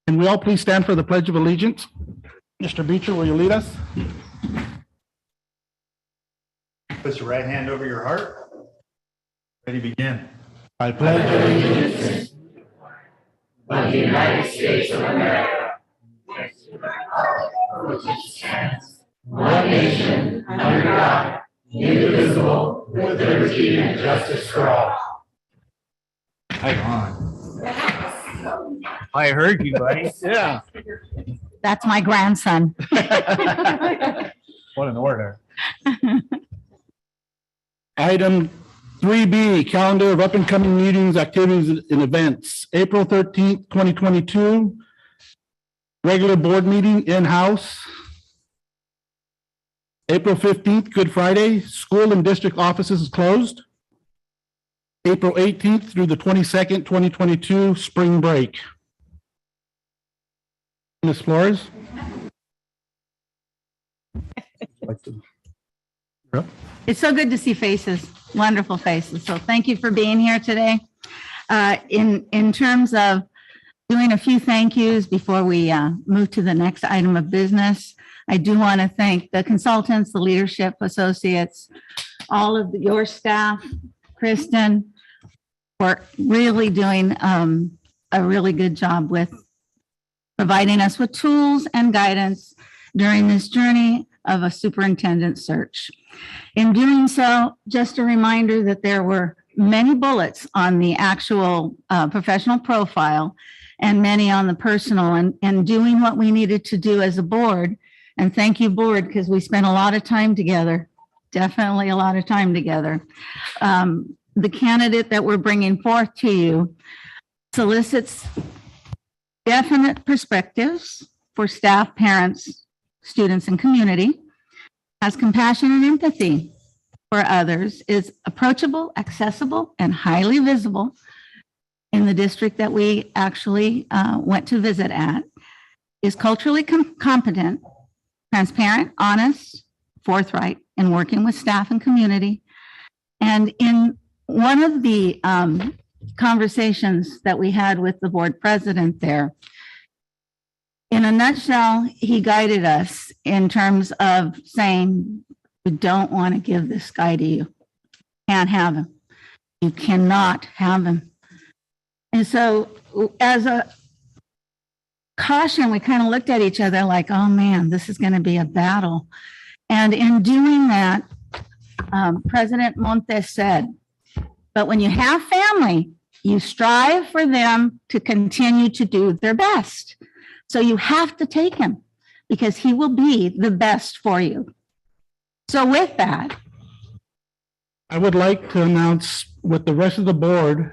Can we all please stand for the Pledge of Allegiance? Mr. Beecher, will you lead us? Place your right hand over your heart. Ready, begin. I pledge allegiance of the United States of America, which stands one nation under God, indivisible, with liberty and justice for all. Hang on. I heard you, buddy. Yeah. That's my grandson. What an order. Item 3B, calendar of up and coming meetings, activities, and events. April 13th, 2022, regular board meeting in-house. April 15th, Good Friday, school and district offices is closed. April 18th through the 22nd, 2022, spring break. Ms. Flores? It's so good to see faces, wonderful faces. So thank you for being here today. In terms of doing a few thank yous before we move to the next item of business, I do want to thank the consultants, the leadership associates, all of your staff, Kristen, for really doing a really good job with providing us with tools and guidance during this journey of a superintendent search. In doing so, just a reminder that there were many bullets on the actual professional profile and many on the personal, and doing what we needed to do as a board. And thank you, board, because we spent a lot of time together, definitely a lot of time together. The candidate that we're bringing forth to you solicits definite perspectives for staff, parents, students, and community, has compassion and empathy for others, is approachable, accessible, and highly visible in the district that we actually went to visit at, is culturally competent, transparent, honest, forthright in working with staff and community. And in one of the conversations that we had with the board president there, in a nutshell, he guided us in terms of saying, we don't want to give this guy to you. Can't have him. You cannot have him. And so as a caution, we kind of looked at each other like, oh man, this is going to be a battle. And in doing that, President Montes said, but when you have family, you strive for them to continue to do their best. So you have to take him because he will be the best for you. So with that, I would like to announce with the rest of the board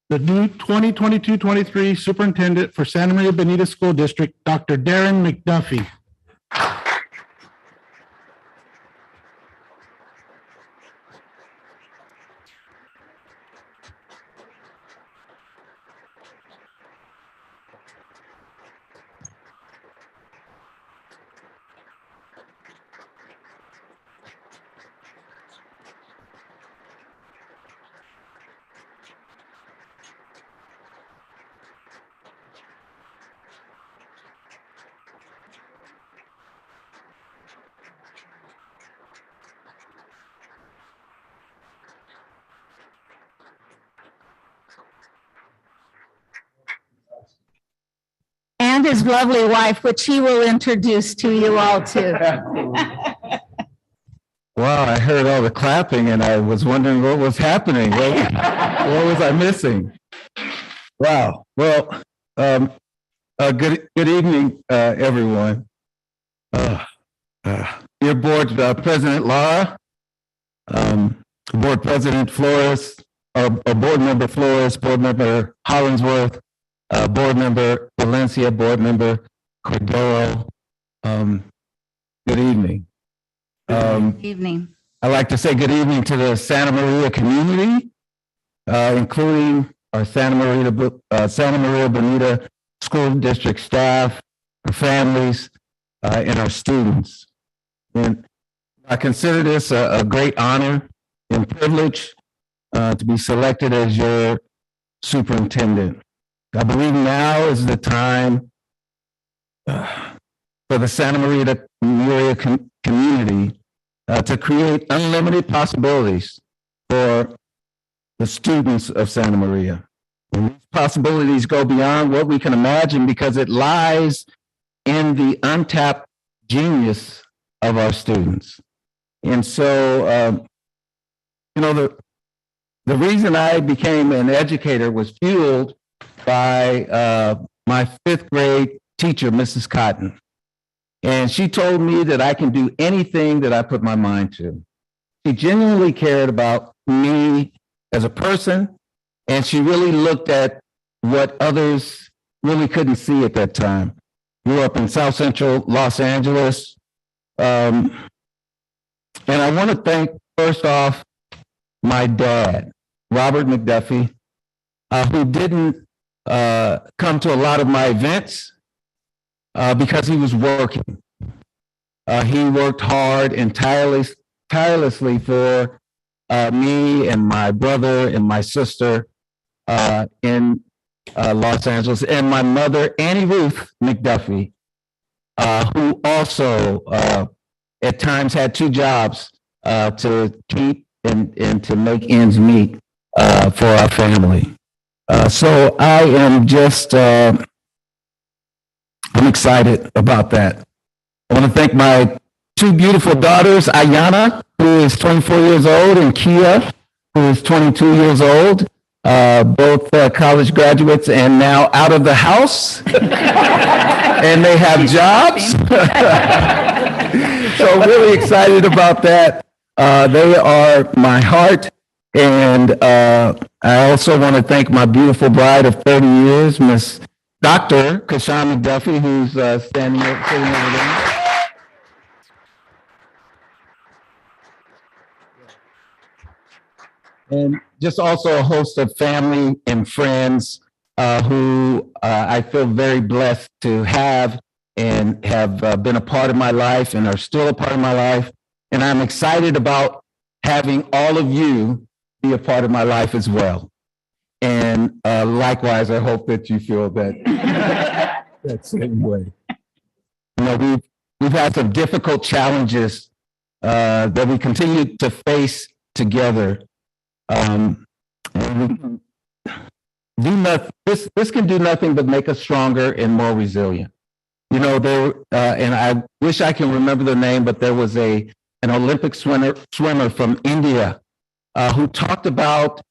the new 2022-23 superintendent for Santa Maria Bonita School District, Dr. Darren McDuffie. and his lovely wife, which he will introduce to you all too. Wow, I heard all the clapping and I was wondering what was happening. What was I missing? Wow. Well, good evening, everyone. Dear Board President Lara, Board President Flores, Board Member Flores, Board Member Hollingsworth, Board Member Valencia, Board Member Cordero. Good evening. Evening. I'd like to say good evening to the Santa Maria community, including our Santa Maria Bonita School District staff, our families, and our students. And I consider this a great honor and privilege to be selected as your superintendent. I believe now is the time for the Santa Maria community to create unlimited possibilities for the students of Santa Maria. And these possibilities go beyond what we can imagine because it lies in the untapped genius of our students. And so, the reason I became an educator was fueled by my fifth grade teacher, Mrs. Cotton. And she told me that I can do anything that I put my mind to. She genuinely cared about me as a person, and she really looked at what others really couldn't see at that time. Grew up in South Central Los Angeles. And I want to thank, first off, my dad, Robert McDuffie, who didn't come to a lot of my events because he was working. He worked hard and tirelessly for me and my brother and my sister in Los Angeles, and my mother, Annie Ruth McDuffie, who also at times had two jobs to keep and to make ends meet for our family. So I am just, I'm excited about that. I want to thank my two beautiful daughters, Ayana, who is 24 years old, and Kia, who is 22 years old, both college graduates and now out of the house, and they have jobs. So really excited about that. They are my heart. And I also want to thank my beautiful bride of 30 years, Miss Dr. Kashawn McDuffie, who's sitting over there. And just also a host of family and friends who I feel very blessed to have and have been a part of my life and are still a part of my life. And I'm excited about having all of you be a part of my life as well. And likewise, I hope that you feel that that same way. You know, we've had some difficult challenges that we continue to face together. And we can do nothing. This can do nothing but make us stronger and more resilient. You know, and I wish I can remember the name, but there was an Olympic swimmer from India who talked about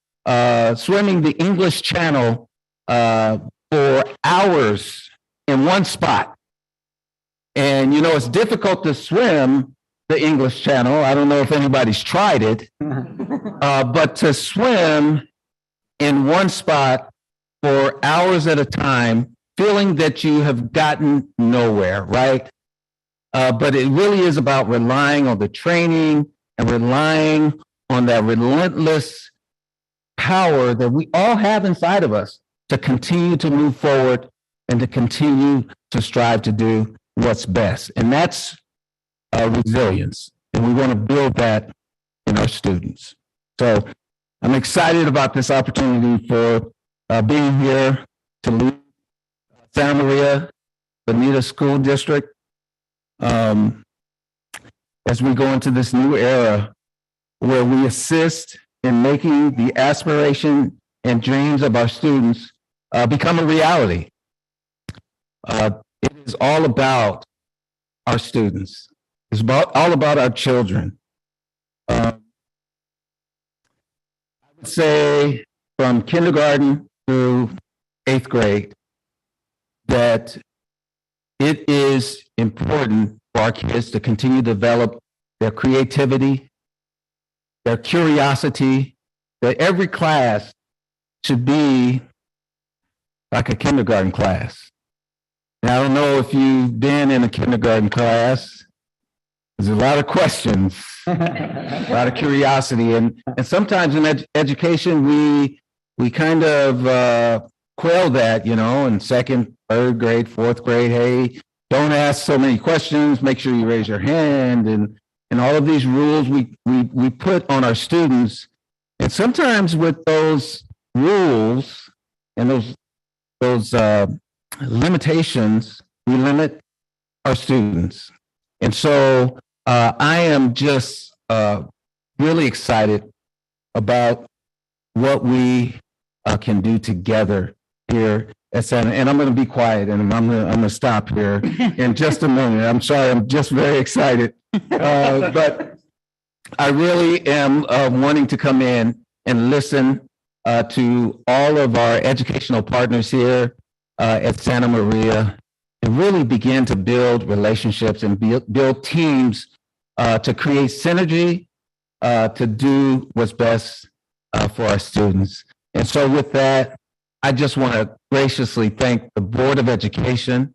swimming the English Channel for hours in one spot. And, you know, it's difficult to swim the English Channel. I don't know if anybody's tried it, but to swim in one spot for hours at a time, feeling that you have gotten nowhere, right? But it really is about relying on the training and relying on that relentless power that we all have inside of us to continue to move forward and to continue to strive to do what's best. And that's resilience. And we want to build that in our students. So I'm excited about this opportunity for being here to lead Santa Maria Bonita School District as we go into this new era where we assist in making the aspiration and dreams of our students become a reality. It is all about our students. It's all about our children. I would say from kindergarten through 8th grade that it is important for our kids to continue to develop their creativity, their curiosity, that every class should be like a kindergarten class. Now, I don't know if you've been in a kindergarten class. There's a lot of questions, a lot of curiosity. And sometimes in education, we kind of quail that, you know, in 2nd, 3rd grade, 4th grade. Hey, don't ask so many questions. Make sure you raise your hand. And all of these rules we put on our students. And sometimes with those rules and those those limitations, we limit our students. And so I am just really excited about what we can do together here at Santa. And I'm going to be quiet and I'm going to stop here in just a minute. I'm sorry, I'm just very excited. But I really am wanting to come in and listen to all of our educational partners here at Santa Maria and really begin to build relationships and build teams to create synergy to do what's best for our students. And so with that, I just want to graciously thank the Board of Education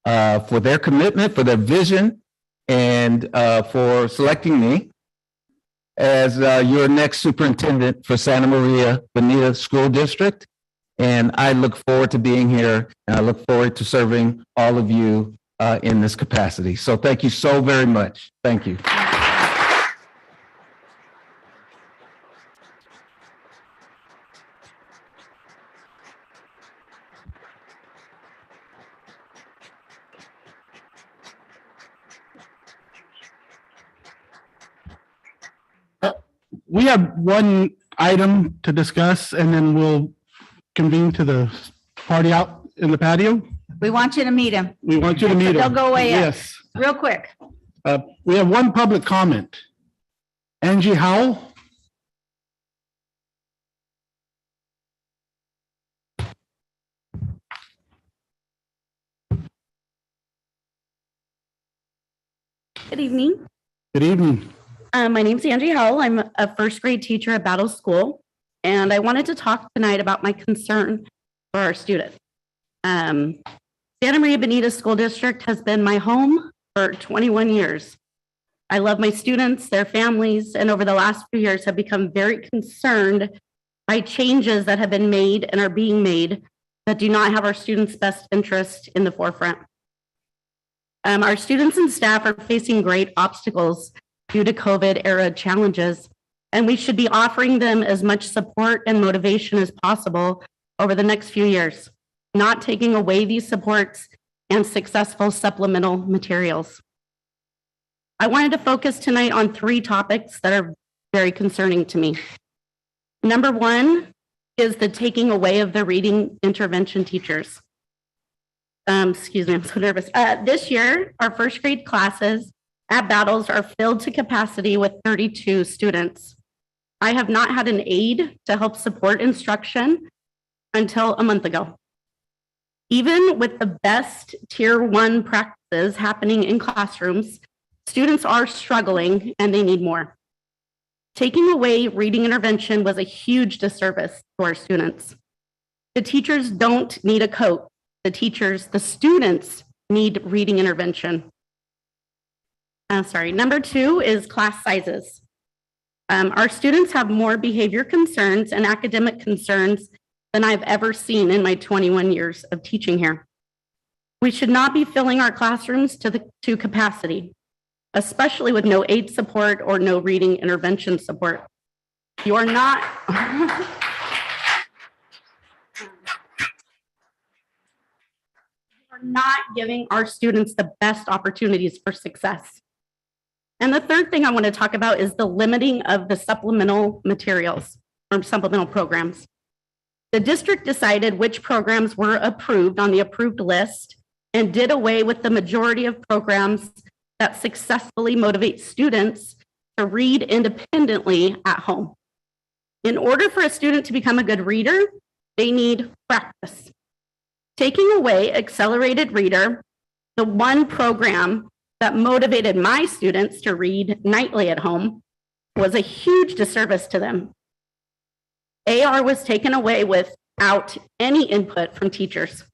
for their commitment, for their vision, and for selecting me as your next superintendent for Santa Maria Bonita School District. And I look forward to being here, and I look forward to serving all of you in this capacity. So thank you so very much. Thank you. We have one item to discuss and then we'll convene to the party out in the patio. We want you to meet him We want you to meet them. They'll go away up. Yes. real quick. We have one public comment. Angie Howell. Good evening. Good evening. My name's Angie Howell. I'm a first grade teacher at Battle School, and I wanted to talk tonight about my concern for our students. Santa Maria Bonita School District has been my home for 21 years. I love my students, their families, and over the last few years have become very concerned by changes that have been made and are being made that do not have our students' best interest in the forefront. Our students and staff are facing great obstacles due to COVID era challenges, and we should be offering them as much support and motivation as possible over the next few years, not taking away these supports and successful supplemental materials. I wanted to focus tonight on 3 topics that are very concerning to me. Number 1 is the taking away of the reading intervention teachers. Excuse me, I'm so nervous. This year, our first grade classes at Battles are filled to capacity with 32 students. I have not had an aide to help support instruction until a month ago. Even with the best tier 1 practices happening in classrooms, students are struggling and they need more. Taking away reading intervention was a huge disservice to our students. The teachers don't need a coat. The students need reading intervention. Number 2 is class sizes. Our students have more behavior concerns and academic concerns than I've ever seen in my 21 years of teaching here. We should not be filling our classrooms to capacity, especially with no aid support or no reading intervention support. You are not. Not giving our students the best opportunities for success. And the third thing I want to talk about is the limiting of the supplemental materials or supplemental programs. The district decided which programs were approved on the approved list and did away with the majority of programs that successfully motivate students to read independently at home. In order for a student to become a good reader, they need practice. Taking away Accelerated Reader, the one program that motivated my students to read nightly at home, was a huge disservice to them. AR was taken away without any input from teachers.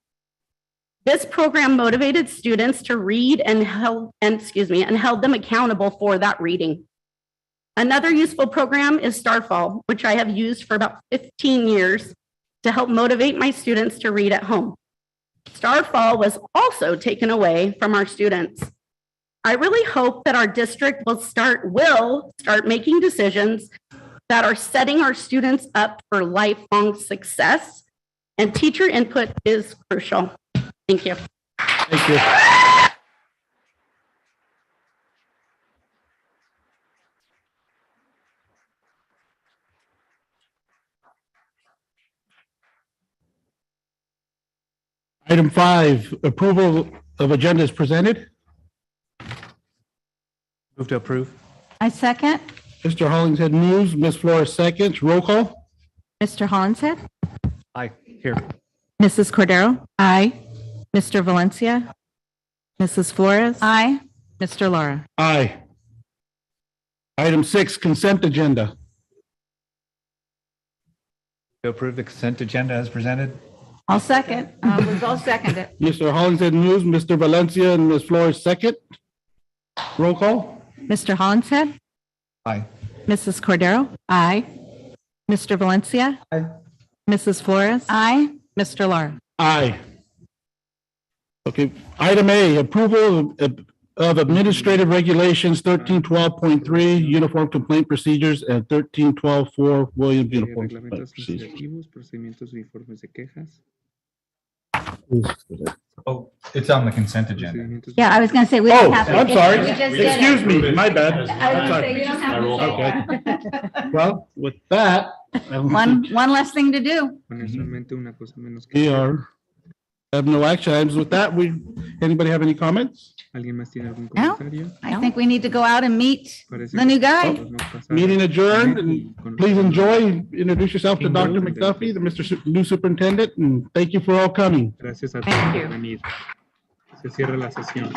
This program motivated students to read and held them accountable for that reading. Another useful program is Starfall, which I have used for about 15 years to help motivate my students to read at home. Starfall was also taken away from our students. I really hope that our district will start making decisions that are setting our students up for lifelong success and teacher input is crucial. Thank you. Thank you. Item 5, approval of agenda is presented. Move to approve. I second. Mr. Hollingshead moves, Ms. Flores seconds. Roll call. Mr. Hollingshead, Aye. Here. Mrs. Cordero, Aye. Mr. Valencia, Mrs. Flores, Aye. Mr. Lara. Aye. Item 6, consent agenda. To approve the consent agenda as presented. I'll second. We'll both second it. Mr. Hollingshead moves, Mr. Valencia and Ms. Flores second. Roll call. Mr. Hollingshead, Aye. Mrs. Cordero, Aye. Mr. Valencia, Aye. Mrs. Flores, Aye. Mr. Lara. Aye. Okay, item A, approval of administrative regulations 1312.3, uniform complaint procedures, and 1312.4, Williams Uniform Complaint Reglamentos Procedures. administrativos, procedimientos uniformes de quejas, Oh, it's on the consent agenda. procedimientos. Yeah, I was going to say, we Oh, don't have to. I'm sorry. We just did it. Excuse me, my bad. I was I'm going to say, you sorry. don't have to say it. Well, with that, One less thing to do. Honestamente, una cosa menos que we hacer. have no action items. With that, anybody have any comments? ¿Alguien más tiene algún No. comentario? I think we need to go out and meet Parece the que new guy. podemos pasar Meeting adjourned, y and con- please enjoy, introduce yourself to Dr. McDuffie, the new superintendent, and thank you for all coming. Gracias a Thank todos you. por venir. Se cierra la sesión.